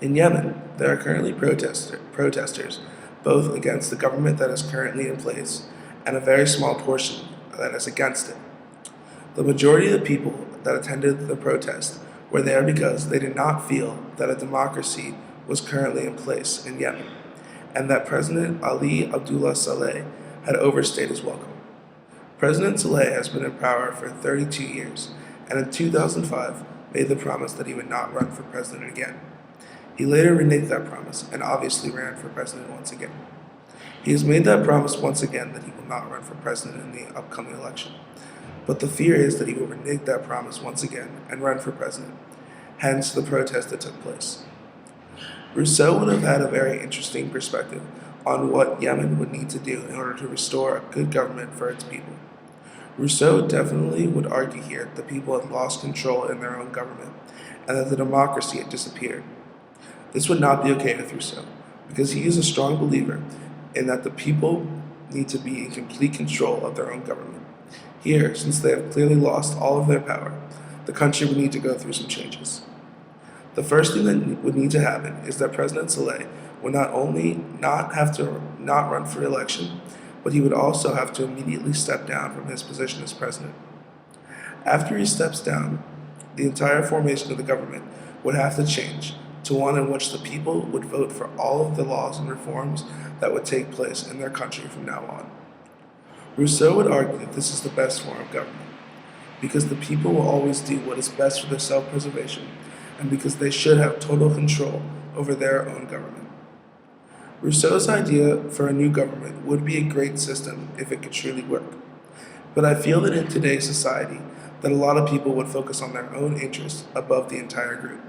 In Yemen, there are currently protesters, both against the government that is currently in place and a very small portion that is against it. The majority of the people that attended the protest were there because they did not feel that a democracy was currently in place in Yemen, and that President Ali Abdullah Saleh had overstayed his welcome. President Saleh has been in power for 32 years, and in 2005 made the promise that he would not run for president again. He later reneged that promise and obviously ran for president once again. He has made that promise once again that he will not run for president in the upcoming election. But the fear is that he will renege that promise once again and run for president, hence the protest that took place. Rousseau would have had a very interesting perspective on what Yemen would need to do in order to restore a good government for its people. Rousseau definitely would argue here that the people had lost control in their own government and that the democracy had disappeared. This would not be okay with Rousseau, because he is a strong believer in that the people need to be in complete control of their own government. Here, since they have clearly lost all of their power, the country would need to go through some changes. The first thing that would need to happen is that President Saleh would not only not have to not run for election, but he would also have to immediately step down from his position as president. After he steps down, the entire formation of the government would have to change to one in which the people would vote for all of the laws and reforms that would take place in their country from now on. Rousseau would argue that this is the best form of government, because the people will always do what is best for their self-preservation, and because they should have total control over their own government. Rousseau's idea for a new government would be a great system if it could truly work, but I feel that in today's society that a lot of people would focus on their own interests above the entire group.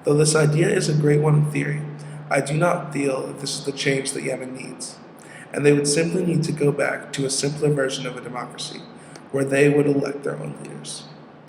Though this idea is a great one in theory, I do not feel that this is the change that Yemen needs, and they would simply need to go back to a simpler version of a democracy, where they would elect their own leaders.